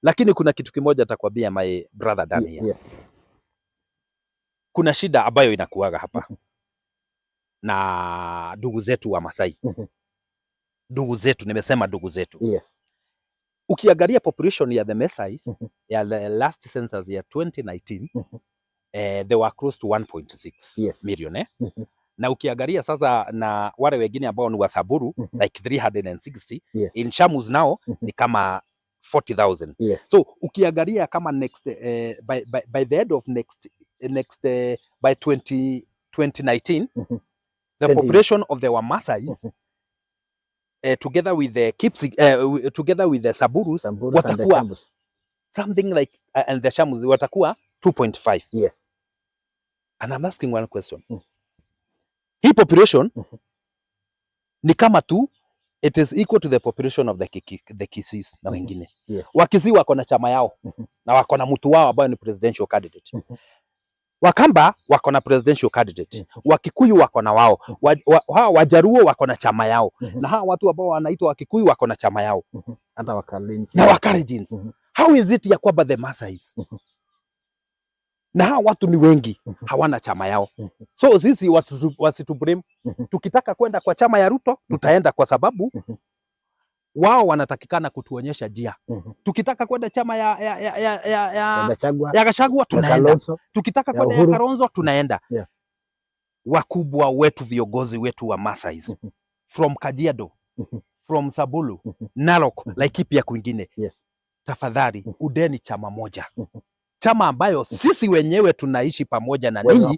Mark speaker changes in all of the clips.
Speaker 1: Lakini kuna kitu kimoja nitakwambia my brother Daniel.
Speaker 2: Yes.
Speaker 1: Kuna shida ambayo inakuaga hapa na ndugu zetu wa Masai. Ndugu zetu, nimesema ndugu zetu.
Speaker 2: Yes.
Speaker 1: Ukiangalia population ya the Masais ya the last census ya 2019 they were close to 1.6
Speaker 2: Yes.
Speaker 1: million na ukiangalia sasa na wale wengine ambao ni Wasamburu like 360
Speaker 2: Yes.
Speaker 1: in Shamus now ni kama 40,000.
Speaker 2: Yes.
Speaker 1: So ukiangalia kama next by the end of next by 2019 the population of the Wamasais together with the together with the Samburus watakuwa something like and the Shamus watakuwa 2.5.
Speaker 2: Yes.
Speaker 1: And I'm asking one question. Hii population ni kama tu it is equal to the population of the Kisis na wengine.
Speaker 2: Yes.
Speaker 1: Wakisii wako na chama yao na wako na mtu wao ambaye ni presidential candidate. Wakamba wako na presidential candidate. Wakikuyu wako na wao. Wajaruo wako na chama yao. Na hawa watu ambao wanaitwa Wakikuyu wako na chama yao.
Speaker 2: Hata Wakalenjin.
Speaker 1: Na Wakalenjins. How is it ya kwamba the Masais na hawa watu ni wengi hawana chama yao? So sisi wasitublame. Tukitaka kwenda kwa chama ya Ruto tutaenda kwa sababu wao wanatakikana kutuonyesha njia. Tukitaka kwenda chama ya Gachagua tunaenda. Tukitaka kwenda ya Kalonzo tunaenda.
Speaker 2: Yeah.
Speaker 1: Wakubwa wetu, viongozi wetu wa Masais from Kajiado, from Samburu, Narok, Laikipia kwingine.
Speaker 2: Yes.
Speaker 1: Tafadhali udeni chama moja. Chama ambayo sisi wenyewe tunaishi pamoja na ninyi,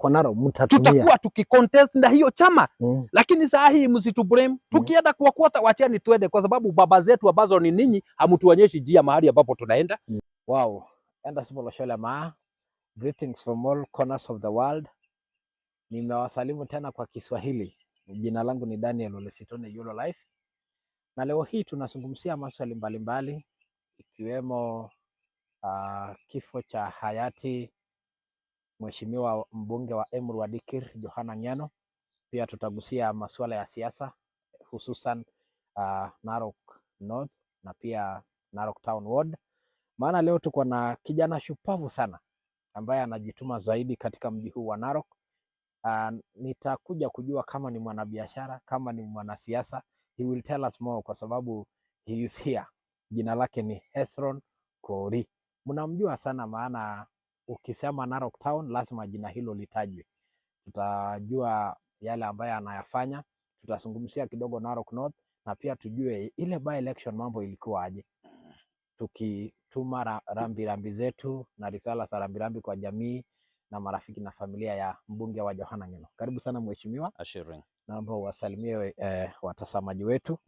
Speaker 1: tutakuwa tukikontest na hiyo chama. Lakini saa hii msitublame. Tukienda kwa kuota, wacheni tuende, kwa sababu baba zetu ambazo ni ninyi hamtuonyeshi njia mahali ambapo tunaenda.
Speaker 2: Wow. Enda Simolo Shole Ma. Greetings from all corners of the world. Nimewasalimu tena kwa Kiswahili. Jina langu ni Daniel Ole Sitone Yulo Life. Na leo hii tunazungumzia maswali mbalimbali ikiwemo kifo cha hayati Mheshimiwa mbunge wa Emuru wa Dikir Johana Ng'eno. Pia tutagusia masuala ya siasa hususan Narok North na pia Narok Town Ward. Maana leo tuko na kijana shupavu sana ambaye anajituma zaidi katika mji huu wa Narok. Nitakuja kujua kama ni mwanabiashara, kama ni mwanasiasa. He will tell us more kwa sababu he is here. Jina lake ni Hesron Korir. Mnamjua sana maana ukisema Narok Town lazima jina hilo litajwe. Tutajua yale ambayo anayafanya, tutazungumzia kidogo Narok North na pia tujue ile by election mambo ilikuwa aje. Tukituma rambirambi zetu na risala za rambirambi kwa jamii na marafiki na familia ya mbunge wa Johana Ng'eno. Karibu sana mheshimiwa.
Speaker 1: Ashirin.
Speaker 2: Naomba uwasalimie watazamaji wetu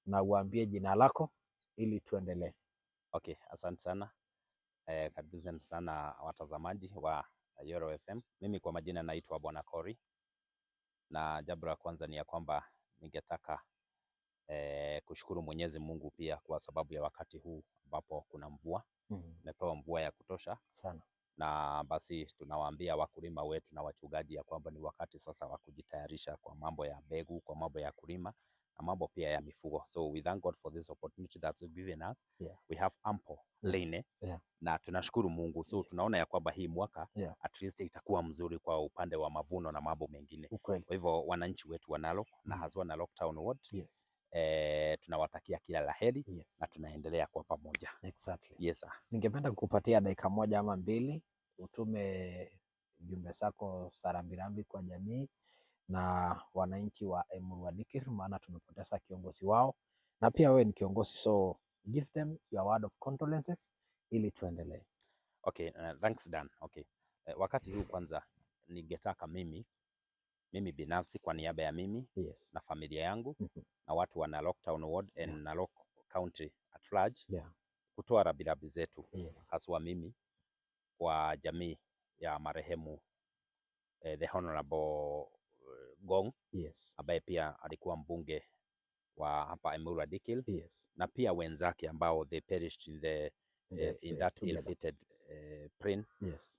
Speaker 2: na uambie jina lako ili tuendelee.
Speaker 1: Okay, asante sana. Karibu sana watazamaji wa Yoro FM. Mimi kwa majina naitwa Bwana Korir. Na jambo la kwanza ni ya kwamba ningetaka kushukuru Mwenyezi Mungu pia kwa sababu ya wakati huu ambapo kuna mvua. Tumepewa mvua ya kutosha
Speaker 2: sana. Na
Speaker 1: basi tunawaambia wakulima wetu na wachungaji ya kwamba ni wakati sasa wa kujitayarisha kwa mambo ya mbegu, kwa mambo ya kulima na mambo pia ya mifugo. So we thank God for this opportunity that's given us. We have ample rain. Na tunashukuru Mungu. So tunaona ya kwamba hii mwaka at least itakuwa mzuri kwa upande wa mavuno na mambo mengine. Kwa hivyo wananchi wetu wa Narok na haswa Narok Town Ward tunawatakia kila laheri na tunaendelea kwa pamoja.
Speaker 2: Exactly.
Speaker 1: Yes sir.
Speaker 2: Ningependa kukupatia dakika moja ama mbili utume jumbe zako za rambirambi kwa jamii na wananchi wa Emuru wa Dikir, maana tumepoteza kiongozi wao na pia wewe ni kiongozi, so give them your word of condolences ili tuendelee.
Speaker 1: Okay, thanks Dan. Okay. Wakati huu kwanza ningetaka mimi binafsi kwa niaba ya mimi na familia yangu na watu wa Narok Town Ward and Narok County at large kutoa rambirambi zetu haswa mimi kwa jamii ya marehemu the Honorable Gong ambaye pia alikuwa mbunge wa hapa Emuru wa Dikir na pia wenzake ambao they perished in that ill-fated plane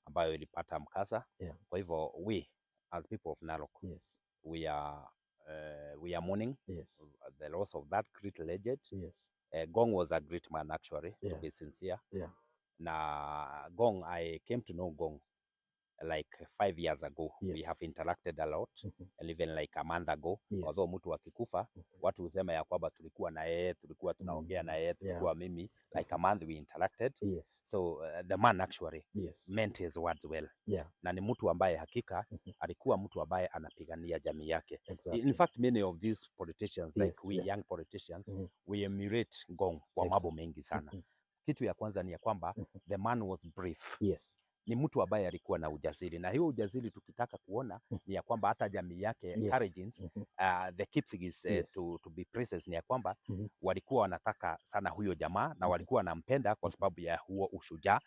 Speaker 1: ambayo ilipata mkasa. Kwa hivyo we as people of Narok we are mourning the loss of that great legend Gong was a great man actually,
Speaker 2: Yeah.
Speaker 1: to be sincere.
Speaker 2: Yeah.
Speaker 1: Na Gong, I came to know Gong like 5 years ago.
Speaker 2: Yes.
Speaker 1: We have interacted a lot and even like a month ago.
Speaker 2: Yes.
Speaker 1: Although mtu akikufa watu husema ya kwamba tulikuwa na yeye, tulikuwa tunaongea na yeye, tulikuwa mimi like a month we interacted.
Speaker 2: Yes.
Speaker 1: So the man actually meant his words well.
Speaker 2: Yeah.
Speaker 1: Na ni mtu ambaye hakika alikuwa mtu ambaye anapigania jamii yake.
Speaker 2: Exactly.
Speaker 1: In fact, many of these politicians like we young politicians we emulate Gong kwa mambo mengi sana. Kitu ya kwanza ni ya kwamba the man was brave.
Speaker 2: Yes.
Speaker 1: Ni mtu ambaye alikuwa na ujasiri, na hiyo ujasiri tukitaka kuona ni ya kwamba hata jamii yake encourages the Kipsigis to be praised, ni ya kwamba walikuwa wanataka sana huyo jamaa na walikuwa wanampenda kwa sababu ya huo ushujaa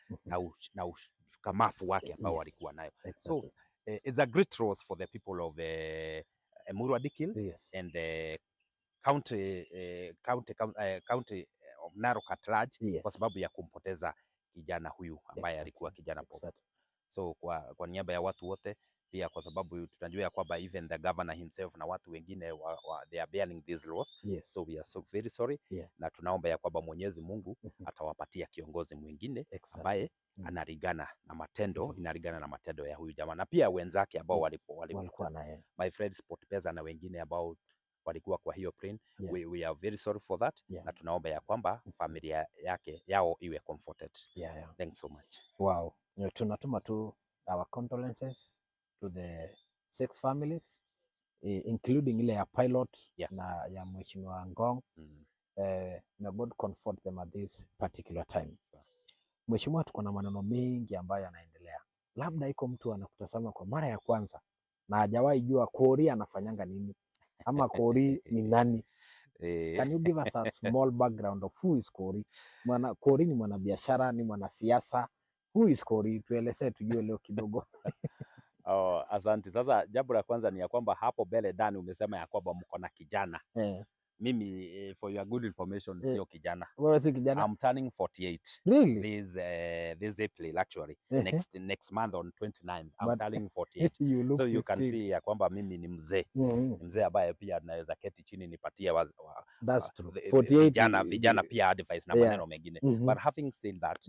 Speaker 1: na ukamafu wake ambao walikuwa nayo. So it's a great loss for the people of Emurua Dikil and the county of Narok at large kwa sababu ya kumpoteza kijana huyu ambaye alikuwa kijana poa. So kwa niaba ya watu wote pia, kwa sababu tunajua ya kwamba even the governor himself na watu wengine they are bearing this loss. So we are so very sorry. Na tunaomba ya kwamba Mwenyezi Mungu atawapatia kiongozi mwingine ambaye analingana na matendo, inalingana na matendo ya huyu jamaa na pia wenzake ambao walikuwa naye, my friends Sportpesa na wengine ambao walikuwa kwa hiyo plane. We are very sorry for that. Na tunaomba ya kwamba familia yao iwe comforted. Thanks so much.
Speaker 2: Wow. Tunatuma tu our condolences to the 6 families including ile ya pilot na ya Mheshimiwa Ngong. May God comfort them at this particular time. Mheshimiwa, tuko na maneno mengi ambayo yanaendelea. Labda iko mtu anakutazama kwa mara ya kwanza na hajawahi jua Kori anafanyanga nini ama Kori ni nani? Can you give us a small background of who is Kori? Kori ni mwanabiashara, ni mwanasiasa. Who is Kori? Tueleze tujue leo kidogo.
Speaker 1: Asante. Sasa jambo la kwanza ni ya kwamba hapo mbele Dani umesema ya kwamba mko na kijana. Mimi for your good information sio kijana.
Speaker 2: Wewe si kijana?
Speaker 1: I'm turning 48.
Speaker 2: Really?
Speaker 1: This April actually. Next month on 29 I'm turning 48. So you can see ya kwamba mimi ni mzee. Mzee ambaye pia naweza keti chini nipatie
Speaker 2: That's true. 48
Speaker 1: vijana pia advice na maneno mengine. But having said that,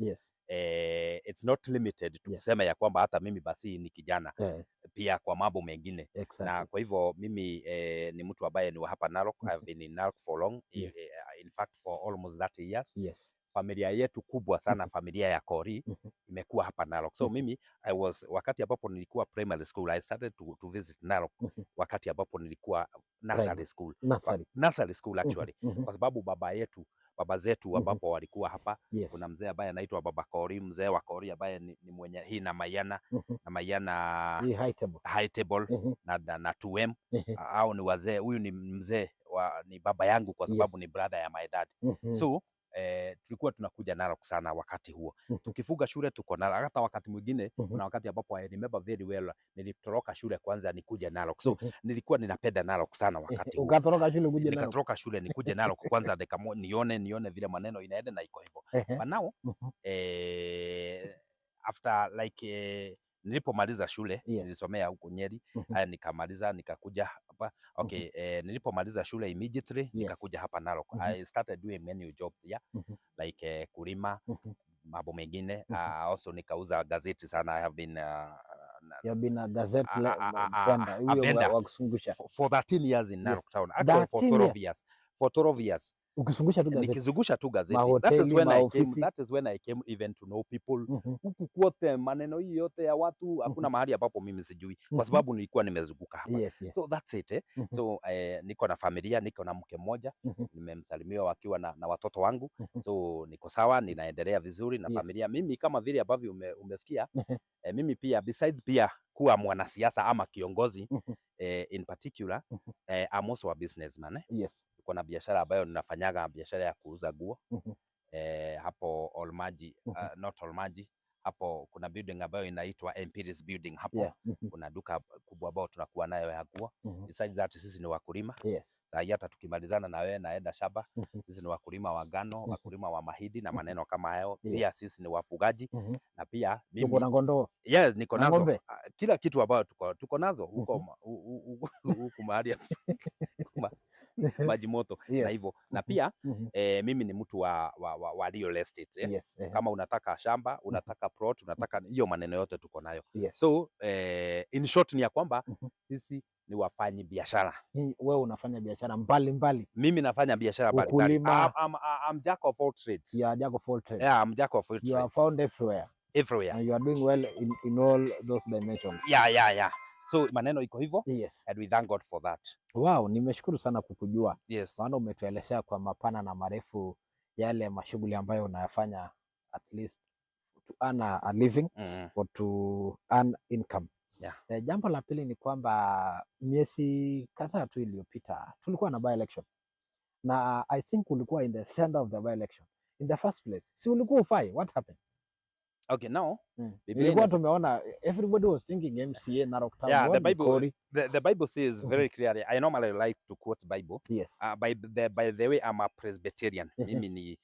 Speaker 1: it's not limited to kusema ya kwamba hata mimi basi ni kijana. Pia kwa mambo mengine. Na kwa hivyo mimi ni mtu ambaye ni wa hapa Narok. I've been in Narok for long. In fact for almost 30 years. Familia yetu kubwa sana, familia ya Kori imekuwa hapa Narok. So mimi wakati ambapo nilikuwa primary school I started to visit Narok wakati ambapo nilikuwa nursery school actually. Kwa sababu baba zetu ambapo walikuwa hapa. Kuna mzee ambaye anaitwa Baba Kori, mzee wa Kori ambaye ni mwenye hii na Mayana High Table na Tuem. Au ni wazee, huyu ni mzee ni baba yangu kwa sababu ni brother ya my dad. So tulikuwa tunakuja Narok sana wakati huo. Tukifuga shule tuko na hata wakati mwingine kuna wakati ambapo I remember very well nilitoroka shule kwanza nikuja Narok. So nilikuwa ninapenda Narok sana wakati huo.
Speaker 2: Ukatoroka shule kuja Narok?
Speaker 1: Nikatoroka shule nikuje Narok kwanza nione vile maneno inaenda na iko hivyo. But now after like nilipomaliza shule nilisomea huko Nyeri, nikamaliza nikakuja hapa. Nilipomaliza shule immediately nikakuja hapa Narok. I started doing many jobs like kulima, mambo mengine. Also nikauza gazeti sana. I have been
Speaker 2: you have been a gazette vendor wa kusungusha
Speaker 1: for 13 years in Narok town. Actually for 12 years.
Speaker 2: Ukisungusha tu gazeti.
Speaker 1: Nikizungusha tu gazeti. That is when I came even to know people. Huku kwote maneno hii yote ya watu hakuna mahali ambapo mimi sijui kwa sababu nilikuwa nimezunguka hapa. So that's it. So niko na familia, niko na mke mmoja, nimemsalimia wakiwa na watoto wangu. So niko sawa, ninaendelea vizuri na familia. Mimi kama vile ambavyo umesikia, mimi pia besides pia kuwa mwanasiasa ama kiongozi in particular, I'm also a businessman. Niko na biashara ambayo ninafanyaga, biashara ya kuuza nguo. Hapo Olmaji, not Olmaji, hapo kuna building ambayo inaitwa Empiris building hapo. Kuna duka kubwa ambao tunakuwa nayo ya nguo. Besides that sisi ni wakulima. Sasa hata tukimalizana na wewe naenda shamba, sisi ni wakulima wa ngano, wakulima wa mahindi na maneno kama hayo. Pia sisi ni wafugaji na pia mimi
Speaker 2: niko na kondoo.
Speaker 1: Niko nazo. Kila kitu ambayo tuko nazo huko mahali maji moto na
Speaker 2: Yes.
Speaker 1: hivyo. Na pia mimi ni mtu wa real estate
Speaker 2: Yes.
Speaker 1: Kama unataka shamba, unataka plot, unataka hiyo maneno yote tuko nayo.
Speaker 2: Yes.
Speaker 1: So in short ni ya kwamba sisi ni wafanyi biashara.
Speaker 2: Wewe unafanya biashara mbalimbali.
Speaker 1: Mimi nafanya biashara mbalimbali. I'm jack of all trades.
Speaker 2: You are jack of all trades.
Speaker 1: Yeah, I'm jack of all trades.
Speaker 2: You are found everywhere.
Speaker 1: Everywhere.
Speaker 2: And you are doing well in all those dimensions.
Speaker 1: Yeah. So maneno iko hivyo.
Speaker 2: Yes.
Speaker 1: And we thank God for that.
Speaker 2: Wow, nimeshukuru sana kukujua.
Speaker 1: Yes.
Speaker 2: Maana umetuelezea kwa mapana na marefu yale mashughuli ambayo unayafanya, at least to earn a living or to earn income.
Speaker 1: Yeah.
Speaker 2: Jambo la pili ni kwamba miezi kadhaa tu iliyopita tulikuwa na by election. Na I think ulikuwa in the center of the by election. In the first place, si ulikuwa ufai? What happened?
Speaker 1: Okay, now
Speaker 2: ilikuwa tumeona everybody was thinking MCA Narok Town.
Speaker 1: Yeah, the Bible says very clearly. I normally like to quote Bible.
Speaker 2: Yes.
Speaker 1: By the way, I'm a Presbyterian. Mimi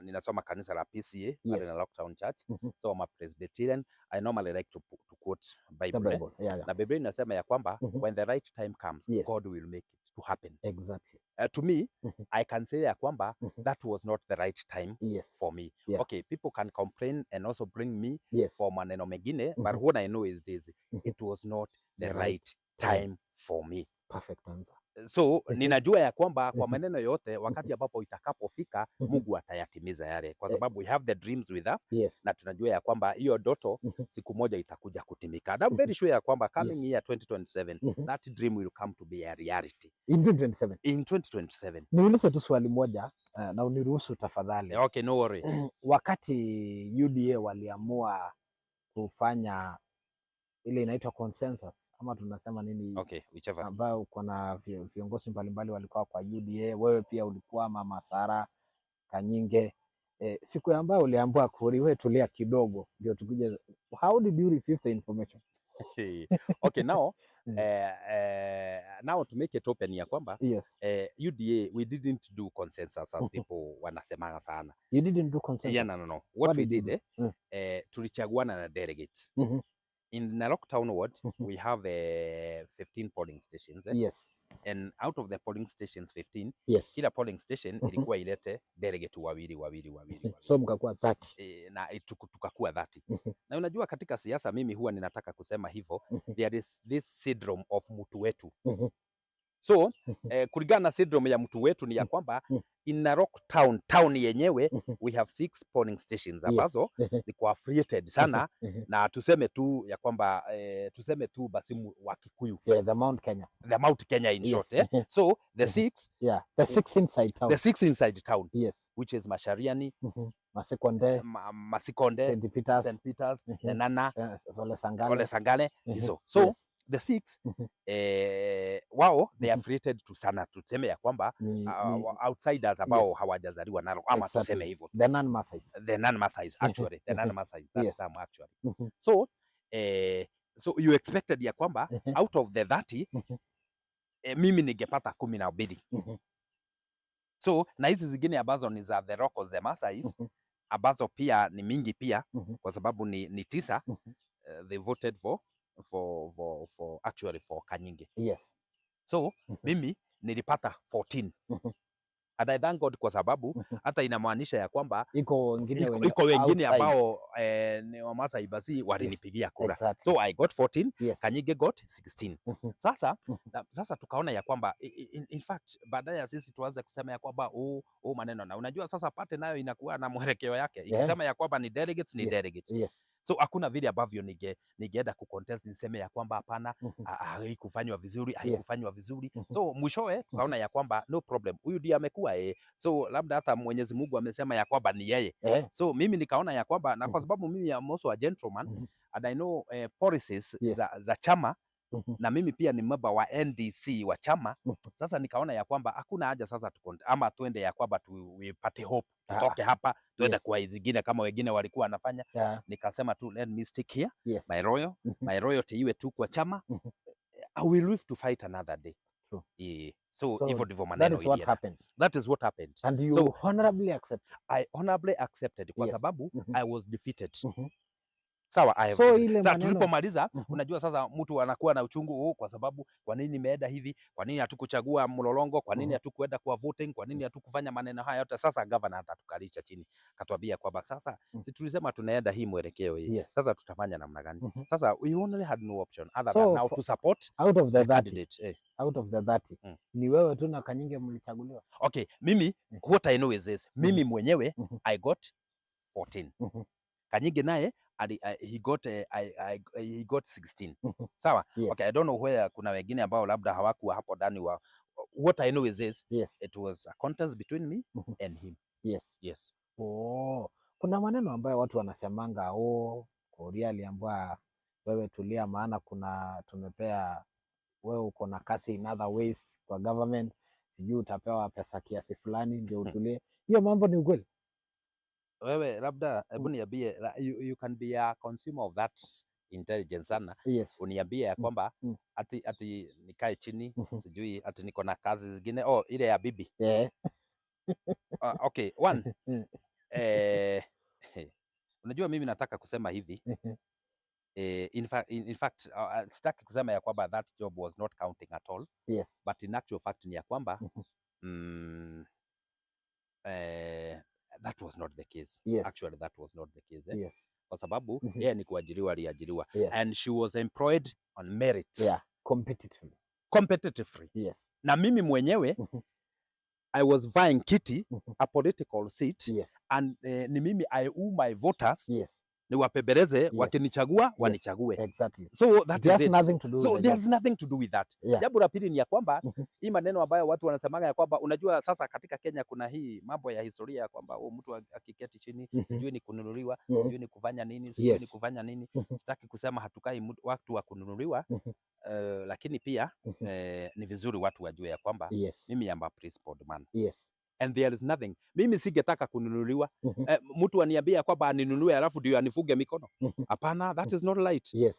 Speaker 1: ninasoma kanisa la PCA pale na Narok Town Church. So I'm a Presbyterian. I normally like to quote Bible.
Speaker 2: The Bible. Yeah.
Speaker 1: Na Biblia inasema ya kwamba when the right time comes, God will make it to happen.
Speaker 2: Exactly.
Speaker 1: To me, I can say ya kwamba that was not the right time for me.
Speaker 2: Yeah.
Speaker 1: Okay, people can complain and also bring me for maneno mengine, but what I know is this, it was not the right time for me.
Speaker 2: Perfect answer.
Speaker 1: So ninajua ya kwamba kwa maneno yote wakati ambapo itakapofika Mungu atayatimiza yale, kwa sababu we have the dreams with us. Na tunajua ya kwamba hiyo ndoto siku moja itakuja kutimika. I'm very sure ya kwamba coming year 2027 that dream will come to be a reality.
Speaker 2: In 2027.
Speaker 1: In 2027.
Speaker 2: Niulize tu swali moja na uniruhusu tafadhali.
Speaker 1: Okay, no worry.
Speaker 2: Wakati UDA waliamua kufanya ile inaitwa consensus ama tunasema nini?
Speaker 1: Okay, whichever.
Speaker 2: Ambao kuna viongozi mbalimbali walikuwa kwa UDA, wewe pia ulikuwa, Mama Sara Kanyinge. Siku ambayo uliambiwa kuri, wewe tulia kidogo ndio tukuje. How did you receive the information?
Speaker 1: Okay, now now to make it open ya kwamba UDA we didn't do consensus as people wanasema sana.
Speaker 2: You didn't do consensus?
Speaker 1: Yeah, no. What we did tulichaguana na delegates. In Narok Town Ward, we have 15 polling stations.
Speaker 2: Yes.
Speaker 1: And out of the polling stations 15,
Speaker 2: kila
Speaker 1: polling station ilikuwa ilete delegate wawili.
Speaker 2: So mkakuwa 30.
Speaker 1: Na tukakuwa 30. Na unajua katika siasa mimi huwa ninataka kusema hivyo, there is this syndrome of mtu wetu. So kulingana na syndrome ya mtu wetu ni ya kwamba in Narok town yenyewe we have 6 polling stations ambazo ziko affiliated sana na tuseme tu ya kwamba tuseme tu basi wa Kikuyu.
Speaker 2: The Mount Kenya
Speaker 1: in short. So the 6
Speaker 2: the 6 inside town.
Speaker 1: The 6 inside town.
Speaker 2: Which is
Speaker 1: Mashariani,
Speaker 2: Masikonde,
Speaker 1: St. Peters, Nenana, Ole Sangale. So the 6 wao they are affiliated to sana, tuseme ya kwamba outsiders ambao hawajazaliwa Narok ama tuseme hivyo,
Speaker 2: the non-Maasais
Speaker 1: actually the non-Maasais, that's them actually. So you expected ya kwamba out of the 30 mimi ningepata 12. So na hizi zingine ambazo ni za the locals, the Maasais ambazo pia ni mingi pia kwa sababu ni 9 they voted for actually for Kanyinge. So mimi nilipata 14. And I thank God kwa sababu hata inamaanisha ya kwamba iko wengine ambao ni wa Maasai basi walinipigia kura. So I got 14, Kanyinge got 16. Sasa tukaona ya kwamba in fact baadaye sisi tuanze kusema ya kwamba maneno, na unajua sasa pate nayo inakuwa na mwelekeo yake. Ikisema ya kwamba ni delegates ni delegates. So hakuna vile ambavyo ningeenda kucontest niseme ya kwamba hapana, haikufanywa vizuri, So mwishowe tukaona ya kwamba no problem, huyu ndiye amekuwa so labda hata Mwenyezi Mungu amesema ya kwamba ni yeye. So mimi nikaona ya kwamba na kwa sababu mimi am also a gentleman and I know policies za chama na mimi pia ni member wa NDC wa chama. Sasa nikaona ya kwamba hakuna haja sasa ama tuende ya kwamba tuipate hope tutoke hapa tuende kwa zingine kama wengine walikuwa wanafanya. Nikasema tu let me stick here. My loyalty iwe tu kwa chama. I will live to fight another day. So hivyo ndivyo maneno. That is what happened.
Speaker 2: And you honorably accepted?
Speaker 1: I honorably accepted kwa sababu I was defeated. Sawa,
Speaker 2: So ile
Speaker 1: sasa
Speaker 2: maneno
Speaker 1: tulipomaliza, unajua sasa mtu anakuwa na uchungu kwa sababu kwa nini imeenda hivi? Kwa nini hatukuchagua Mlolongo? Kwa nini hatukuenda kwa voting? Kwa nini hatukufanya maneno haya yote? Sasa governor atatukalisha chini, katuambia kwamba sasa si tulisema tunaenda hii mwelekeo hii. Sasa tutafanya namna gani? Sasa we only had no option other than now to support
Speaker 2: out of the 30
Speaker 1: candidate.
Speaker 2: Out of the 30 ni wewe tu na Kanyinge mlichaguliwa.
Speaker 1: Okay, mimi what I know is this. Mimi mwenyewe I got 14. Kanyinge naye he got 16. Sawa? Okay, I don't know where kuna wengine ambao labda hawakuwa hapo ndani wa what I know is this. It was a contest between me and him. Yes.
Speaker 2: Oh, kuna maneno ambayo watu wanasemanga Koria aliambiwa wewe tulia, maana kuna tumepea wewe uko na kasi in other ways kwa government, sijui utapewa pesa kiasi fulani ndio utulie. Hiyo mambo ni ukweli?
Speaker 1: Wewe labda hebu niambie, you can be a consumer of that intelligence sana. Uniambie ya kwamba ati nikae chini sijui ati niko na kazi zingine ile ya bibi. Okay, one unajua mimi nataka kusema hivi in fact sitaki kusema ya kwamba that job was not counting at all. But in actual fact ni ya kwamba that was not the case. Actually that was not the case. Kwa sababu yeye ni kuajiriwa, aliajiriwa and she was employed on merit. Competitively. Na mimi mwenyewe I was vying kiti a political seat and ni mimi I owe my voters niwapembeleze wakinichagua wanichague. So that is it. So there's nothing to do with that. Jambo la pili ni ya kwamba hii maneno ambayo watu wanasemaga ya kwamba unajua sasa katika Kenya kuna hii mambo ya historia ya kwamba mtu akiketi chini sijui ni kununuliwa, sijui ni kufanya nini, sijui ni kufanya nini. Sitaki kusema hatukai watu wa kununuliwa, lakini pia ni vizuri watu wajue ya kwamba mimi am a principled man. And there is nothing. Mimi singetaka kununuliwa. Mtu aniambia kwamba aninunue alafu ndio anifuge mikono. Hapana, that is not right.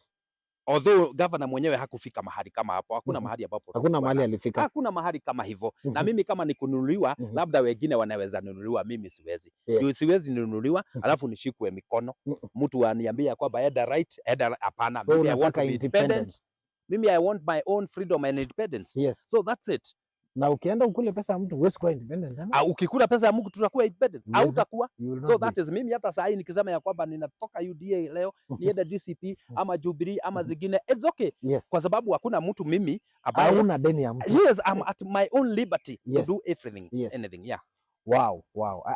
Speaker 1: Although governor mwenyewe hakufika mahali kama hapo. Hakuna mahali ambapo.
Speaker 2: Hakuna mahali alifika.
Speaker 1: Hakuna mahali kama hivyo. Na mimi kama ni kununuliwa, labda wengine wanaweza nunuliwa, mimi siwezi. Siwezi nunuliwa alafu nishikwe mikono. Mtu aniambia kwamba eda right, eda hapana. Mimi I want to be independent. Mimi I want my own freedom and independence. So that's it.
Speaker 2: Na ukienda ukule pesa ya mtu huwezi kuwa independent.
Speaker 1: Ukikula pesa ya mtu tutakuwa independent. Au utakuwa. So that is mimi hata saa hii nikisema ya kwamba ninatoka UDA leo nienda DCP ama Jubilee ama zingine, it's okay. Kwa sababu hakuna mtu mimi ambaye
Speaker 2: hauna deni ya mtu.
Speaker 1: I'm at my own liberty to do everything, anything.
Speaker 2: Wow.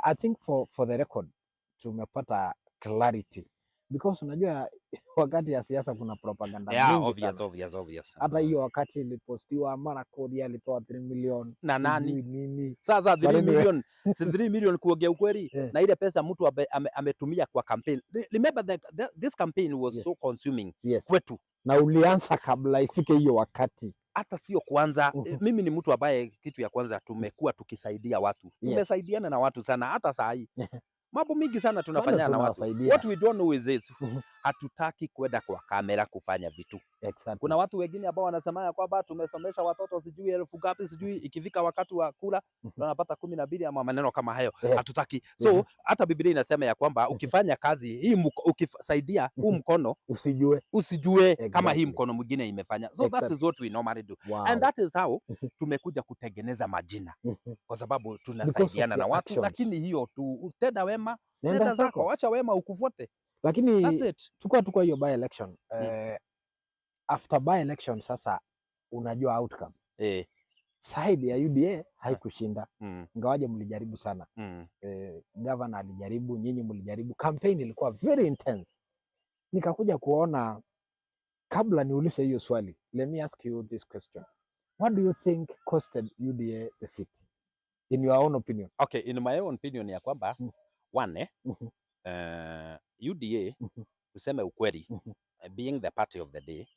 Speaker 2: I think for the record tumepata clarity. Because unajua wakati ya siasa kuna propaganda mingi.
Speaker 1: Obvious.
Speaker 2: Hata hiyo wakati ilipostiwa mara Koria alipewa 3 million.
Speaker 1: Na nani? Sasa 3 million, si 3 million kuongea ukweli. Na ile pesa mtu ametumia kwa campaign. Remember this campaign was so consuming kwetu.
Speaker 2: Na ulianza kabla ifike hiyo wakati.
Speaker 1: Hata sio kwanza. Mimi ni mtu ambaye kitu ya kwanza tumekuwa tukisaidia watu. Tumesaidiana na watu sana hata saa hii. Mambo mingi sana tunafanya na watu. What we don't know is this. Hatutaki kwenda kwa kamera kufanya vitu. Kuna watu wengine ambao wanasema kwamba tumesomesha watoto sijui 1000 ngapi sijui, ikifika wakati wa kula tunapata 12 ama maneno kama hayo. Hatutaki. So hata Biblia inasema ya kwamba ukifanya kazi hii ukisaidia huu mkono usijue kama hii mkono mwingine imefanya. So that is what we normally do. And that is how tumekuja kutengeneza majina. Kwa sababu tunasaidiana na watu, lakini hiyo tu utenda wema, nenda zako, acha wema ukufuate.
Speaker 2: Lakini tukua hiyo by election. After by election sasa unajua outcome. Side ya UDA haikushinda. Ingawaje mlijaribu sana. Governor alijaribu, nyinyi mlijaribu. Campaign ilikuwa very intense. Nikakuja kuona, kabla niulize hiyo swali, let me ask you this question. What do you think costed UDA the seat? In your own opinion.
Speaker 1: Okay, in my own opinion ya kwamba one UDA tuseme ukweli, being the party of the day,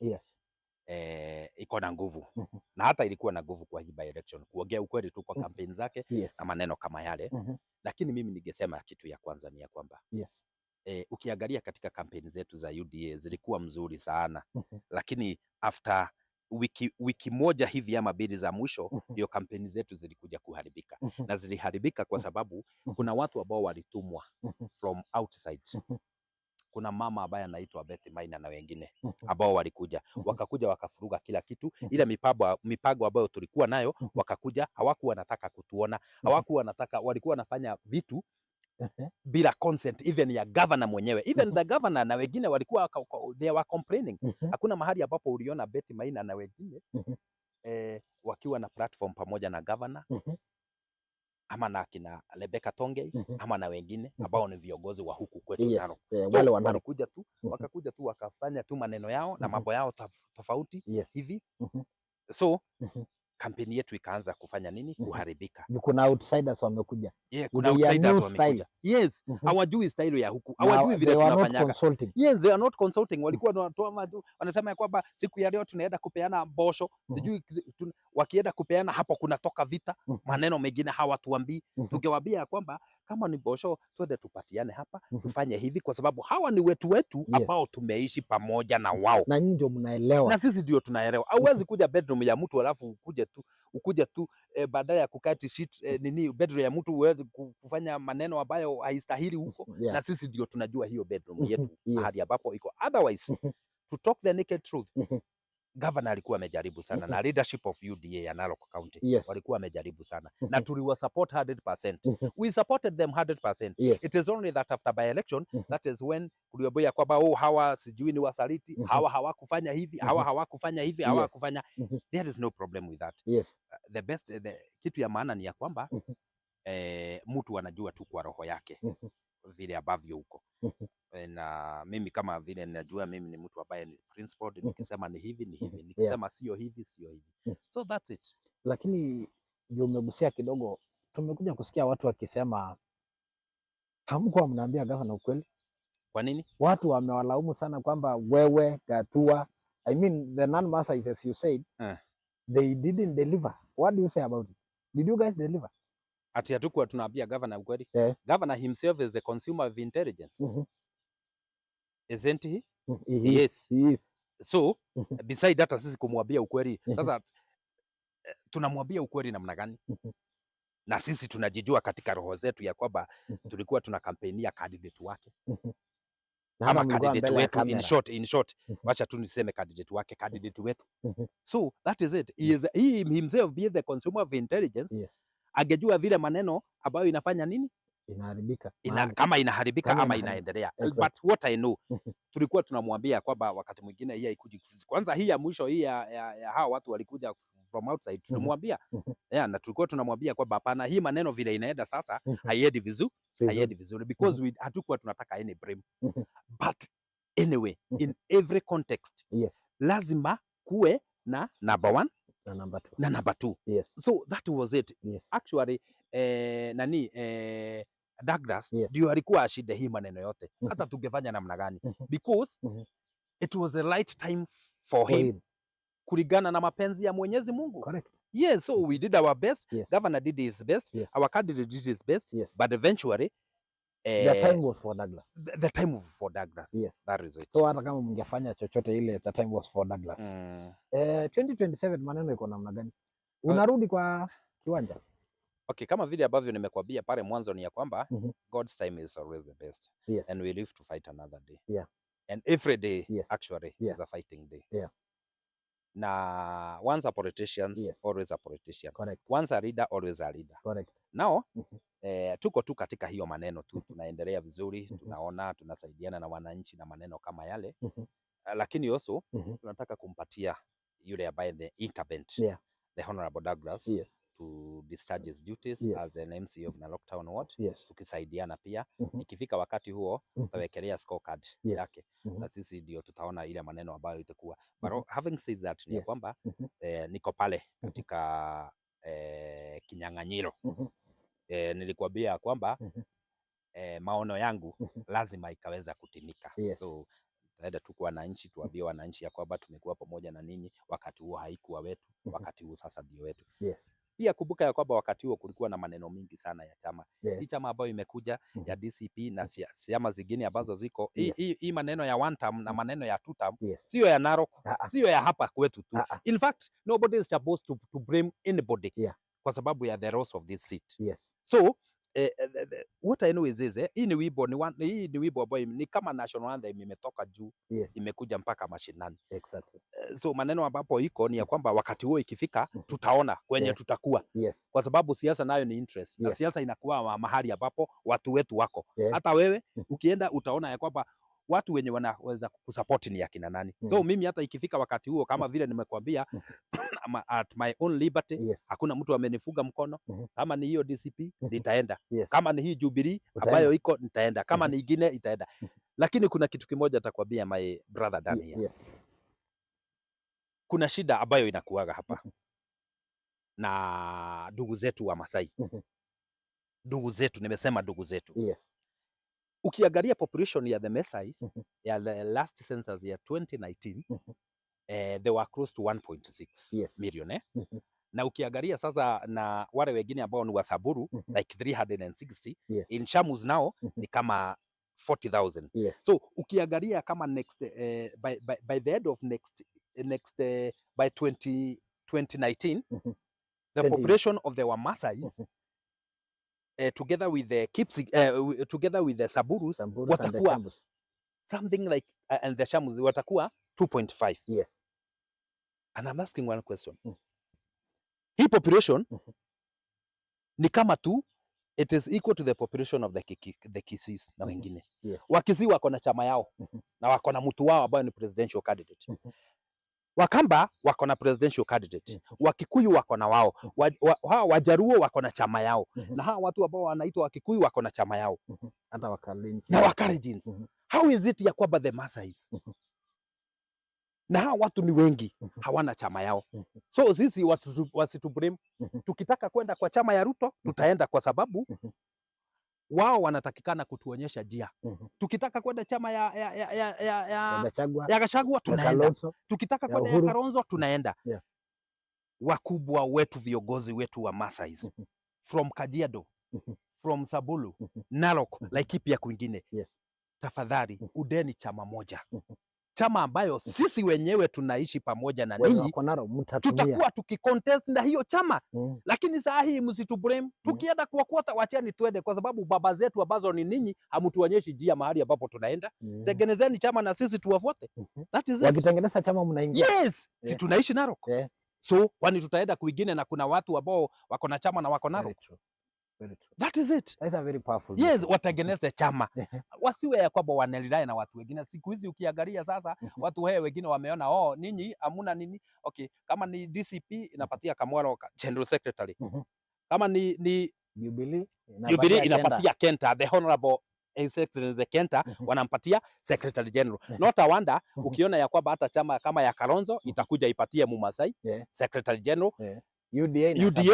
Speaker 1: iko na nguvu na hata ilikuwa na nguvu kwa hii by election, kuongea ukweli tu kwa campaign zake na maneno kama yale. Lakini mimi ningesema kitu ya kwanza ni ya kwamba ukiangalia katika campaign zetu za UDA zilikuwa mzuri sana, lakini after wiki moja hivi ama mbili za mwisho ndio kampeni zetu zilikuja kuharibika. Na ziliharibika kwa sababu kuna watu ambao walitumwa from outside kuna mama ambaye anaitwa Betty Maina na wengine ambao walikuja wakakuja wakafuruga kila kitu, ile mipango ambayo tulikuwa nayo, wakakuja, hawakuwa wanataka kutuona, hawakuwa wanataka, walikuwa wanafanya vitu bila consent even ya governor mwenyewe, even the governor na wengine walikuwa they were complaining. Hakuna mahali ambapo uliona Betty Maina na wengine wakiwa na platform pamoja na governor ama na kina Rebecca Tongei ama na wengine ambao ni viongozi wa huku kwetu Narok. Wale wanakuja tu wakakuja tu wakafanya tu maneno yao na mambo yao tofauti hivi. So kampeni yetu ikaanza kufanya nini? Kuharibika.
Speaker 2: Kuna outsiders wamekuja.
Speaker 1: Kuna outsiders wamekuja. Yes, hawajui style ya huku. Hawajui vile tunafanyaga. Yes, they are not consulting. Walikuwa wanasema kwamba siku ya leo tunaenda kupeana bosho. Sijui wakienda kupeana hapo kunatoka vita. Maneno mengine hawatuambii. Tukiwaambia kwamba kama ni bosho twende tupatiane hapa, tufanye hivi kwa sababu hawa ni wetu ambao tumeishi pamoja na wao.
Speaker 2: Na nyinyi ndio mnaelewa.
Speaker 1: Na sisi ndio tunaelewa. Hauwezi kuja bedroom ya mtu alafu ukuje tu baadaye ya kukati shit nini bedroom ya mtu uweze kufanya maneno ambayo haistahili huko. Na sisi ndio tunajua hiyo bedroom yetu hadi ambapo iko. Otherwise to talk the naked truth, governor alikuwa amejaribu sana na leadership of UDA ya Narok County walikuwa wamejaribu sana na tuliwa support 100%. We supported them 100%. It is only that after by election that is when kuliwaambia kwamba hawa sijui ni wasaliti, hawa hawakufanya hivi, hawa hawakufanya hivi, hawakufanya. There is no problem with that. The best kitu ya maana ni ya kwamba mtu anajua tu kwa roho yake vile ambavyo huko. Na mimi kama vile ninajua mimi ni mtu ambaye ni principled, nikisema ni hivi ni hivi, nikisema sio hivi sio hivi. So that's it.
Speaker 2: Lakini ndio umegusia kidogo, tumekuja kusikia watu wakisema hamkuwa mnaambia gavana ukweli.
Speaker 1: Kwa nini?
Speaker 2: Watu wamewalaumu sana kwamba wewe, Gatua, I mean the non-Maasai, as you said, they didn't deliver. What do you say about it? Did you guys deliver?
Speaker 1: Ati hatukuwa tunaambia governor ukweli. Governor himself is a consumer of intelligence. Isn't he? Yes.
Speaker 2: He is.
Speaker 1: So beside that sisi kumwambia ukweli, sasa tunamwambia ukweli namna gani? Na sisi tunajijua katika roho zetu ya kwamba tulikuwa tuna kampenia candidate wake. Ama candidate wetu, in short, wacha tu niseme candidate wetu. So that is it. He himself being the consumer of intelligence. Angejua vile maneno ambayo inafanya nini?
Speaker 2: Inaharibika.
Speaker 1: Kama inaharibika ama inaendelea. But what I know, tulikuwa tunamwambia kwamba wakati mwingine hii haikuji. Kwanza hii ya mwisho hii ya hao watu walikuja from outside, tulimwambia. Na tulikuwa tunamwambia kwamba hapana, hii maneno vile inaenda sasa haiendi vizuri because hatukuwa tunataka any blame. But anyway, in every context, lazima kuwe na number one na number two. So that was it. Actually Douglas ndio alikuwa ashinde hii maneno yote, hata tungefanya namna gani, because it was a right time for him kulingana na mapenzi ya Mwenyezi Mungu.
Speaker 2: Correct.
Speaker 1: Yes, so we did our best. Governor did his best. Our candidate did his best. But eventually
Speaker 2: the time was for Douglas.
Speaker 1: The time was for Douglas. That is it.
Speaker 2: So hata kama mngefanya chochote ile, the time was for Douglas. 2027 maneno iko namna gani? Unarudi kwa kiwanja?
Speaker 1: Okay, kama vile ambavyo nimekwambia pale mwanzo ni ya kwamba God's time is always the best. And we live to fight another day. And every day actually is a fighting day. Na once a politician, always a politician.
Speaker 2: Correct.
Speaker 1: Once a leader, always a leader.
Speaker 2: Correct.
Speaker 1: Now, tuko tu katika hiyo maneno tu, tunaendelea vizuri, tunaona, tunasaidiana na wananchi na maneno kama yale. Lakini also, tunataka kumpatia yule ambaye the incumbent, the Honorable Douglas, to discharge his duties as an MC of Narok Town Ward. Tukisaidiana pia. Ikifika wakati huo, tutawekelea scorecard yake. Na sisi ndio tutaona ile maneno ambayo itakuwa. But having said that, ni kwamba niko pale katika kinyang'anyiro. Nilikwambia kwamba maono yangu lazima ikaweza kutimika. So tunaenda tu kwa wananchi, tuambie wananchi ya kwamba tumekuwa pamoja na ninyi, wakati huo haikuwa wetu, wakati huo sasa ndio wetu. Pia kumbuka ya kwamba wakati huo kulikuwa na maneno mingi sana ya chama. Hii chama ambayo imekuja ya DCP na chama zingine ambazo ziko, hii maneno ya one term na maneno ya two term, sio ya Narok, sio ya hapa kwetu tu. In fact, nobody is supposed to blame anybody kwa sababu ya the loss of this seat. So what I know is this, hii ni wimbo ni wimbo ambayo ni kama national anthem imetoka juu, imekuja mpaka mashinani.
Speaker 2: Exactly.
Speaker 1: So maneno ambapo iko ni ya kwamba wakati huo ikifika tutaona kwenye tutakuwa. Kwa sababu siasa nayo ni interest. Na siasa inakuwa mahali ambapo watu wetu wako. Hata wewe ukienda utaona ya kwamba watu wenye wanaweza kusupport ni akina nani. So mimi hata ikifika wakati huo kama vile nimekuambia at my own liberty, hakuna mtu amenifuga mkono. Kama ni hiyo DCP nitaenda. Kama ni hii Jubilee ambayo iko nitaenda. Kama ni ingine itaenda. Lakini kuna kitu kimoja nitakwambia my brother Daniel. Kuna shida ambayo inakuaga hapa na ndugu zetu wa Masai. Ndugu zetu, nimesema ndugu zetu. Ukiangalia population ya the Masai ya the last census ya 2019 they were close to 1.6 million na ukiangalia sasa na wale wengine ambao ni Wasamburu like 360 in Shamus now ni kama 40,000. So ukiangalia kama next by the end of next by 2019 the population of the Wamasais together with the together with the Samburus watakuwa something like and the Shamus watakuwa 2.5. And I'm asking one question. Hii population ni kama tu it is equal to the population of the Kisis na wengine. Wakisii wako na chama yao na wako na mtu wao ambaye ni presidential candidate. Wakamba wako na presidential candidate. Wakikuyu wako na wao. Wajaruo wako na chama yao. Na hawa watu ambao wanaitwa Wakikuyu wako na chama yao.
Speaker 2: Hata Wakalenjin.
Speaker 1: Na Wakalenjins. How is it ya kwamba the Maasais na hawa watu ni wengi hawana chama yao? So sisi wasitublame. Tukitaka kwenda kwa chama ya Ruto tutaenda kwa sababu wao wanatakikana kutuonyesha njia. Tukitaka kwenda chama ya Gachagua tunaenda. Tukitaka kwenda ya Kalonzo tunaenda. Wakubwa wetu, viongozi wetu wa Maasai from Kajiado, from Samburu, Narok, Laikipia kwingine, tafadhali udeni chama moja. Chama ambayo sisi wenyewe tunaishi pamoja na ninyi, tutakuwa tukikontest na hiyo chama. Lakini saa hii msitublame. Tukienda kuokota wacheni twende, kwa sababu baba zetu ambazo ni ninyi hamtuonyeshi njia mahali ambapo tunaenda. Tengenezeni chama na sisi tuwafuate. That is it.
Speaker 2: Wakitengeneza chama mnaingia.
Speaker 1: Si tunaishi Narok. So kwani tutaenda kwingine na kuna watu ambao wako na chama na wako Narok?
Speaker 2: Very true.
Speaker 1: That is it.
Speaker 2: That's a very powerful.
Speaker 1: Watengeneze chama. Wasiwe ya kwamba wanalilai na watu wengine. Siku hizi ukiangalia sasa watu wao wengine wameona ninyi hamuna nini. Okay, kama ni DCP inapatia Kamwaro General Secretary. Kama ni Jubilee inapatia Kenta, the Honorable His Excellency Kenta wanampatia Secretary General. Not a wonder ukiona ya kwamba hata chama kama ya Kalonzo itakuja ipatie Mumasai Secretary General. UDA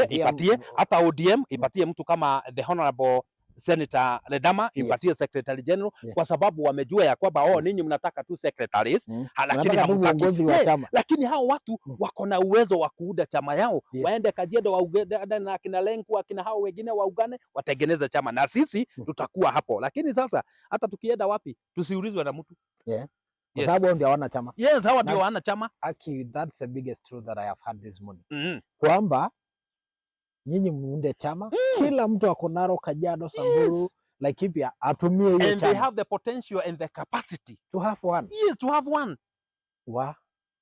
Speaker 1: ipatie, hata ODM ipatie mtu kama the Honorable Senator Ledama ipatie Secretary General, kwa sababu wamejua ya kwamba ninyi mnataka tu secretaries, lakini hamtaki. Lakini hao watu wako na uwezo wa kuunda chama yao, waende Kajiado waungane na akina Lenku, akina hao wengine waungane watengeneze chama na sisi tutakuwa hapo. Lakini sasa hata tukienda wapi tusiulizwe na mtu.
Speaker 2: Kwa sababu ndio hawana chama.
Speaker 1: Hawa ndio hawana chama.
Speaker 2: Actually, that's the biggest truth that I have had this morning. Kwamba nyinyi muunde chama, kila mtu ako Narok, Kajiado, Samburu, Laikipia atumie hiyo chama.
Speaker 1: And they have the potential and the capacity
Speaker 2: to have one.
Speaker 1: To have one.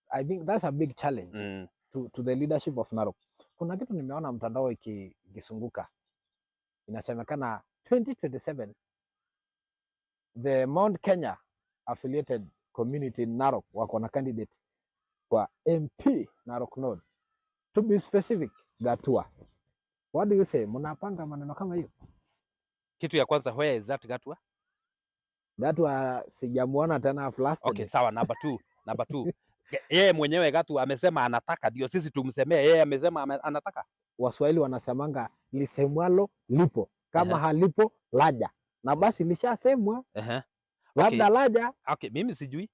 Speaker 2: I think that's a big challenge to the leadership of Narok. Kuna kitu nimeona mtandao ikisunguka. Inasemekana 2027 the Mount Kenya affiliated community in Narok wako na candidate kwa MP Narok North. To be specific, Gatua. What do you say? Mnapanga maneno kama hiyo?
Speaker 1: Kitu ya kwanza, where is that Gatua?
Speaker 2: Gatua sijamuona tena last.
Speaker 1: Okay, sawa. Number two. Yeye mwenyewe Gatua amesema anataka, ndio sisi tumsemee. Yeye amesema anataka.
Speaker 2: Waswahili wanasemanga lisemwalo lipo, kama halipo laja. Na basi lishasemwa. Labda laja.
Speaker 1: Okay, mimi sijui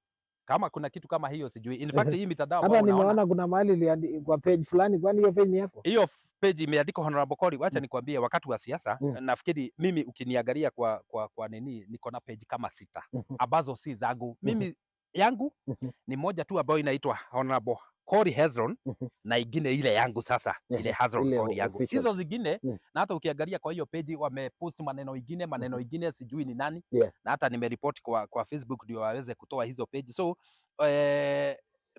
Speaker 1: kama kuna kitu kama hiyo, sijui. In fact hii mitandao
Speaker 2: hata nimeona kuna mahali kwa page fulani. Kwani hiyo page ni yako?
Speaker 1: Hiyo page imeandikwa Honorable Kori. Wacha nikwambie, wakati wa siasa nafikiri mimi ukiniangalia kwa nini niko na page kama 6 ambazo si zangu. Mimi yangu ni moja tu ambayo inaitwa Honorable Kori Hezron na ingine ile yangu sasa, ile Hezron
Speaker 2: Ile
Speaker 1: Kori yangu.
Speaker 2: official.
Speaker 1: Hizo zingine na hata ukiangalia kwa hiyo page wamepost maneno ingine sijui ni nani. Na hata nimeripoti kwa Facebook ndio waweze kutoa hizo page. So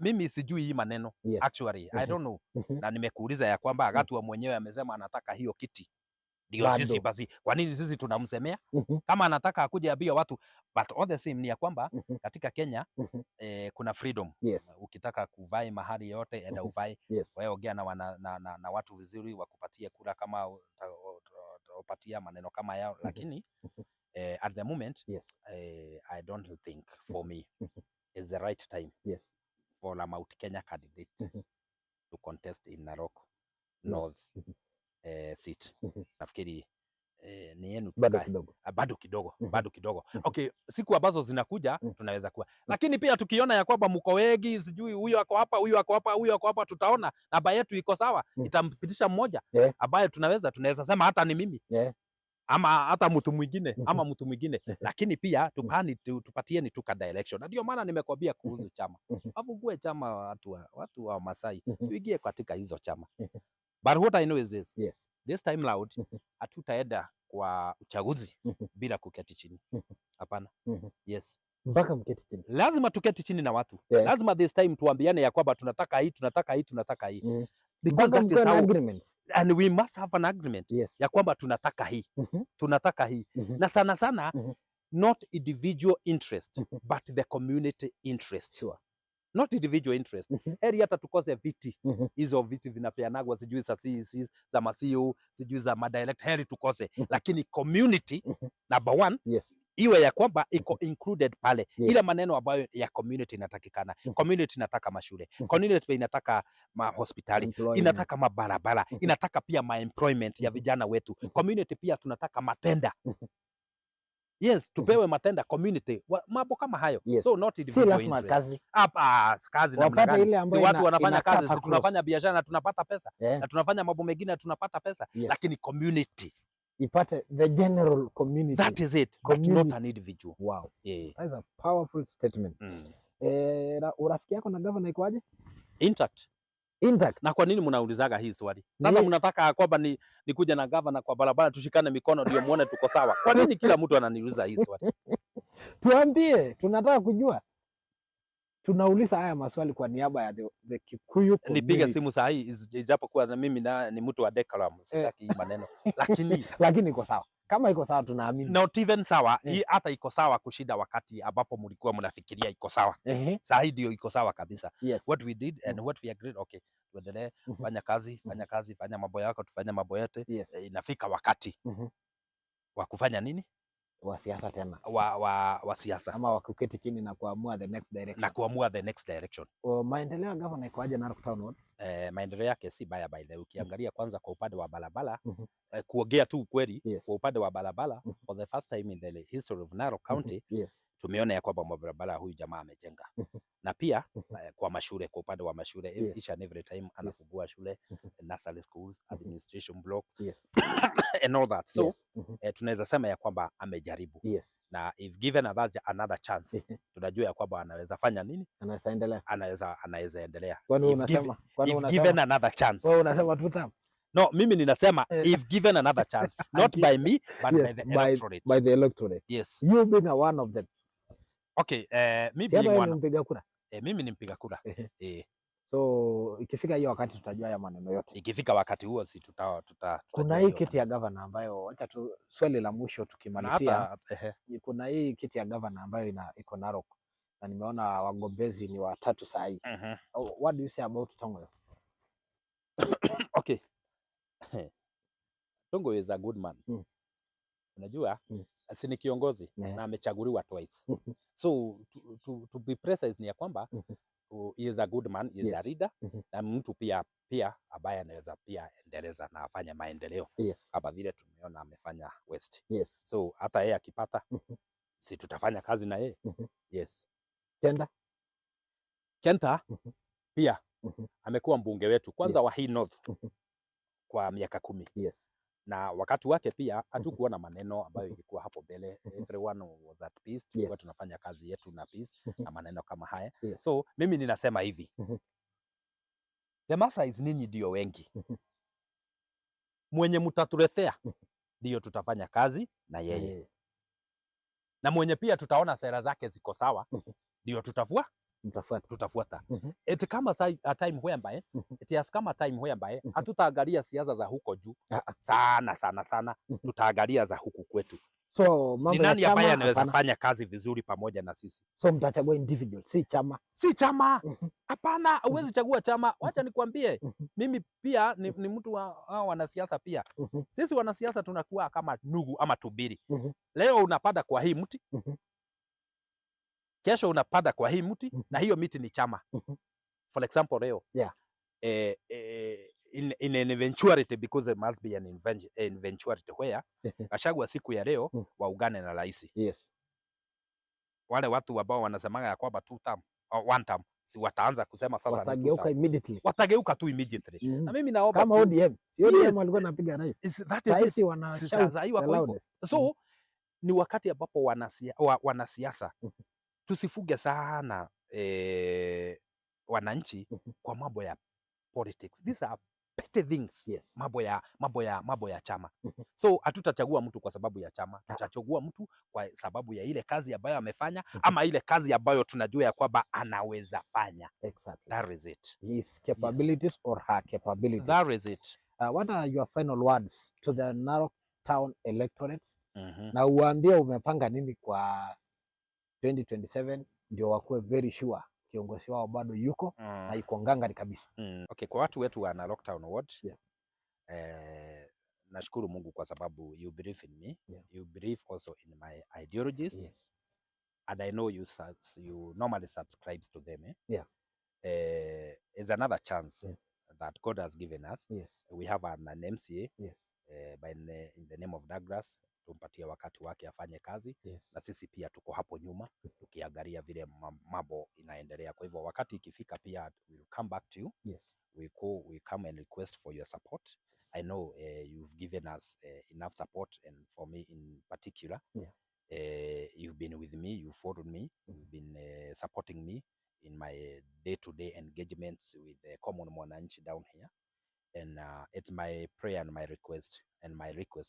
Speaker 1: mimi sijui hii maneno. Actually I don't know. Na nimekuuliza ya kwamba Agatua mwenyewe amesema anataka hiyo kiti. Ndio sisi basi. Kwa nini sisi tunamsemea? Kama anataka akuje abia watu, but all the same ni ya kwamba katika Kenya kuna freedom. Ukitaka kuvai mahali yote enda uvai. Wewe ongea na watu vizuri wakupatie kura kama upatia maneno kama yao, lakini at the moment I don't think for me it's the right time for a Mount Kenya candidate to contest in Narok North seat. Nafikiri ni yenu bado kidogo. Okay, siku ambazo zinakuja tunaweza kuwa, lakini pia tukiona ya kwamba mko wengi, sijui huyu ako hapa, huyu ako hapa, huyu ako hapa, tutaona namba yetu iko sawa, itampitisha mmoja ambaye tunaweza sema hata ni mimi ama hata mtu mwingine ama mtu mwingine, lakini pia tupatieni tu kada election. Ndio maana nimekwambia kuhusu chama, afungue chama watu wa Masai, tuingie katika hizo chama. But what I know is this. This time loud hatutaenda kwa uchaguzi bila kuketi chini. Hapana.
Speaker 2: Mpaka mketi chini.
Speaker 1: Lazima tuketi chini na watu. Lazima this time tuambiane ya kwamba tunataka hii. Because that is how, and we must have an agreement ya kwamba tunataka hii. Na sana not individual interest but the community interest. Not individual interest. Heri hata tukose viti. Hizo viti vinapeanagwa sijui za masio, sijui za madirect, heri tukose. Lakini community number one iwe ya kwamba iko included pale. Ile maneno ambayo ya community inatakikana. Community inataka mashule. Community inataka hospitali, inataka mabarabara, inataka pia employment ya vijana wetu. Community pia tunataka matenda. Tupewe matenda community. Mambo kama hayo. So not individual interest. Kazi namna gani? Si watu wanafanya kazi, si tunafanya biashara na tunapata pesa. Na tunafanya mambo mengine tunapata pesa. Lakini community
Speaker 2: ipate the general community.
Speaker 1: That is it. But not an individual.
Speaker 2: Wow. That is a powerful statement. Urafiki yako na governor ikoaje?
Speaker 1: Intact. Na kwa nini mnaulizaga hii swali? Sasa mnataka kwamba ni kuja na governor kwa barabara tushikane mikono ndio muone tuko sawa. Kwa nini kila mtu ananiuliza hii swali?
Speaker 2: Tuambie, tunataka kujua. Tunauliza haya maswali kwa niaba ya the Kikuyu community.
Speaker 1: Nipige simu saa hii ijapokuwa na mimi ni mtu wa decorum, sitaki hii maneno.
Speaker 2: Lakini iko sawa. Kama iko sawa tunaamini.
Speaker 1: Not even sawa, hii hata iko sawa kushida wakati ambapo mlikuwa mnafikiria iko sawa. Saa hii ndio iko sawa kabisa. What we did and what we agreed, okay, tuendelee fanya kazi, fanya mambo yako, tufanye mambo yote. Inafika wakati wa kufanya nini?
Speaker 2: Wa siasa tena.
Speaker 1: Wa siasa.
Speaker 2: Ama wakuketi chini na kuamua the next direction. Maendeleo ya governor ikoaje Narok Town Ward?
Speaker 1: Maendeleo yake si baya by the way. Ukiangalia kwanza kwa upande wa barabara, kuongea tu kweli, kwa upande wa barabara for the first time in the history of Narok County, tumeona ya kwamba barabara huyu jamaa amejenga. Na pia kwa mashule, kwa upande wa mashule, each and every time anafungua shule, nursery schools, administration blocks and all that. So tunaweza sema ya kwamba amejaribu. Na if given another chance, tunajua ya kwamba anaweza fanya nini? Anaweza endelea. If given another chance.
Speaker 2: Wewe unasema tuta.
Speaker 1: No, mimi ninasema if given another chance, not by me but by the electorate.
Speaker 2: By the electorate. You being one of them.
Speaker 1: Okay, mimi ni
Speaker 2: mpiga kura.
Speaker 1: Mimi ni mpiga kura.
Speaker 2: So ikifika hiyo wakati tutajua ya maneno yote.
Speaker 1: Ikifika wakati huo si
Speaker 2: kuna hii kiti ya governor ambayo acha tu swali la mwisho tukimalizia. Kuna hii kiti ya governor ambayo iko Narok na nimeona wagombezi ni watatu saa hii. What do you say about Tongo?
Speaker 1: Okay. Tongo is a good man. Unajua si ni kiongozi na amechaguliwa twice. So to be precise ni ya kwamba he is a good man, he is a leader, na mtu pia ambaye anaweza pia endeleza na afanye maendeleo kama vile tumeona amefanya West. So hata yeye akipata si tutafanya kazi na yeye. Kenta pia amekuwa mbunge wetu kwanza wa hii North kwa miaka 10. Na wakati wake pia hatukuona maneno ambayo ilikuwa hapo mbele. Everyone was at peace. Tulikuwa tunafanya kazi yetu na peace na maneno kama haya. So mimi ninasema hivi. The Maasais ninyi ndio wengi. Mwenye mtatuletea ndio tutafanya kazi na yeye. Na mwenye pia tutaona sera zake ziko sawa ndio tutafuata. It kama a time whereby it has come a time whereby hatutaangalia siasa za huko juu sana. Tutaangalia za huku kwetu.
Speaker 2: So
Speaker 1: ni nani ambaye anaweza fanya kazi vizuri pamoja na sisi?
Speaker 2: So mtachagua individual, si chama.
Speaker 1: Si chama. Hapana, huwezi chagua chama. Wacha nikwambie, mimi pia ni mtu wa wanasiasa pia. Sisi wanasiasa tunakuwa kama nugu ama tubiri. Leo unapanda kwa hii mti. Kesho unapanda kwa hii mti na hiyo miti ni chama. For example leo. In an eventuality, because there must be an eventuality where Gachagua siku ya leo waungane na rais.
Speaker 2: Yes.
Speaker 1: Wale watu ambao wanasemaga ya kwamba 2 term au 1 term, si wataanza kusema sasa
Speaker 2: watageuka immediately.
Speaker 1: Watageuka tu immediately. Na mimi naomba
Speaker 2: kama ODM. ODM walikuwa wanapiga rais. Sasa wanashauri.
Speaker 1: So ni wakati ambapo wanasiasa tusifuge sana wananchi kwa mambo ya politics. These are petty things.
Speaker 2: Yes.
Speaker 1: Mambo ya chama. So hatutachagua mtu kwa sababu ya chama. Tutachagua mtu kwa sababu ya ile kazi ambayo amefanya ama ile kazi ambayo tunajua ya kwamba anaweza fanya.
Speaker 2: Exactly.
Speaker 1: That is it.
Speaker 2: His capabilities or her capabilities.
Speaker 1: That is it.
Speaker 2: What are your final words to the Narok Town electorate? Na uambie umepanga nini kwa 2027 ndio wakuwe very sure kiongozi wao bado yuko na yuko ngangari kabisa.
Speaker 1: Okay, kwa watu wetu wa Narok Town Ward, nashukuru Mungu kwa sababu you believe in me. You believe also in my ideologies.
Speaker 2: Yes.
Speaker 1: And I know you normally subscribe to them. It's another chance that God has given us.
Speaker 2: Yes.
Speaker 1: We have an MCA in the name of Douglas. Tumpatia wakati wake afanye kazi. Na sisi pia tuko hapo nyuma tukiangalia vile mambo inaendelea. Kwa hivyo wakati ikifika pia we'll come back to you. We come and request for your support. I know you've given us enough support, and for me in particular, you've been with me, you followed me, you've been supporting me in my day-to-day engagements with the common mwananchi down here. And it's my prayer and my request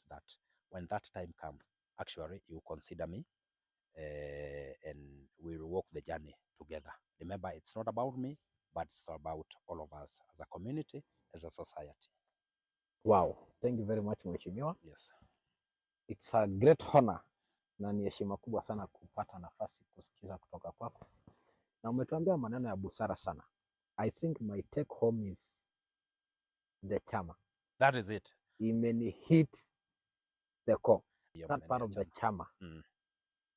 Speaker 1: that when that time comes, actually, you consider me and we'll walk the journey together. Remember, it's not about me, but it's about all of us as a community, as a society.
Speaker 2: Wow. Thank you very much, Mheshimiwa.
Speaker 1: Yes.
Speaker 2: It's a great honor na ni heshima kubwa sana kupata nafasi kusikiza kutoka kwako. Na umetuambia maneno ya busara sana. I think my take home is the chama.
Speaker 1: That is it.
Speaker 2: Imeni hit the core. That part of the chama.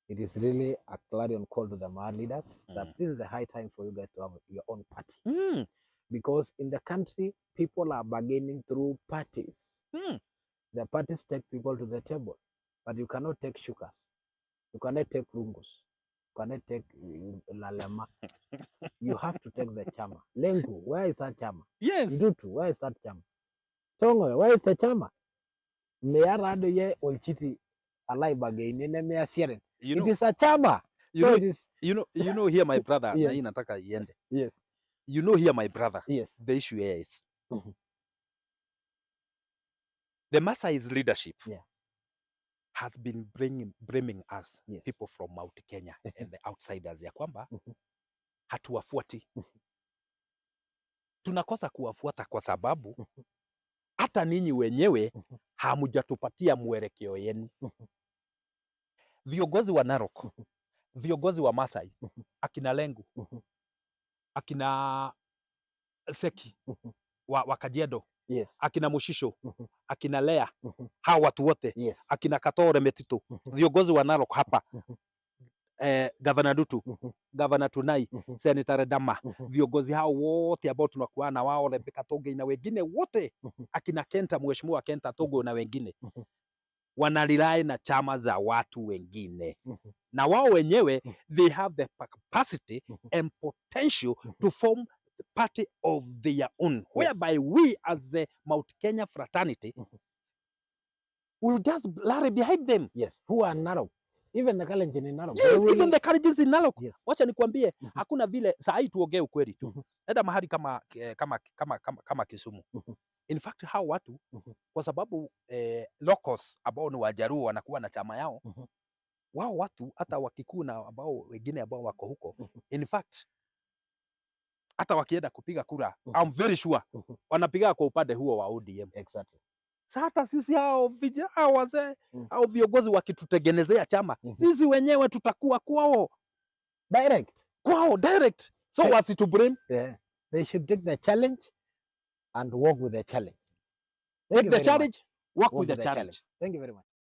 Speaker 2: It is really a clarion call to the Maa leaders that this is a high time for you guys to have your own party. Because in the country, people are bargaining through parties. The parties take people to the table, but you cannot take shukas. You cannot take rungus. You cannot take lalema. You have to take the chama. Lengu, where is that chama?
Speaker 1: Yes.
Speaker 2: Ndutu, where is that chama? Tongo, where is the chama? Meara ado ye olchiti alai bagaini ne mea siren. It is a chama.
Speaker 1: You know here my brother.
Speaker 2: Yes.
Speaker 1: Na hii nataka iende.
Speaker 2: Yes.
Speaker 1: You know here my brother.
Speaker 2: Yes.
Speaker 1: The issue here is the Maasai's leadership has been bringing us people from Mount Kenya and the outsiders ya kwamba hatuwafuati. Tunakosa kuwafuata kwa sababu hata ninyi wenyewe hamujatupatia mwelekeo yenu. Viongozi wa Narok, viongozi wa Maasai, akina Lengu, akina Seki wa Kajiado, akina Mushisho, akina Lea, hawa watu wote, akina Katore Metito, viongozi wa Narok hapa, Governor Dutu, Governor Tunai, Senator Dama, viongozi hao wote ambao tunakuwa na wao, Rebecca Toge na wengine wote, akina Kenta, Mheshimiwa Kenta Togo na wengine, wanalilai na chama za watu wengine. Na wao wenyewe, they have the capacity and potential to form the party of their own, whereby we as the Mount Kenya fraternity will just rally behind them.
Speaker 2: Yes, who are Narok. Even the Kalenjin in Narok.
Speaker 1: Yes, even the Kalenjin in Narok.
Speaker 2: Yes.
Speaker 1: Wacha nikwambie, hakuna vile saa hii tuongee ukweli tu. Enda mahali kama Kisumu. In fact hao watu kwa sababu locals ambao ni Wajaruo wanakuwa na chama yao. Wao watu hata Wakikuyu na ambao wengine ambao wako huko. In fact hata wakienda kupiga kura, I'm very sure wanapiga kwa upande huo wa ODM.
Speaker 2: Exactly.
Speaker 1: Hata sisi hao vijana wazee au viongozi wakitutengenezea chama, sisi wenyewe tutakuwa kwao direct. So wasitu blame.
Speaker 2: Yeah. They should take the challenge and work with the challenge.
Speaker 1: Take the challenge, work with the challenge.
Speaker 2: Thank you very much.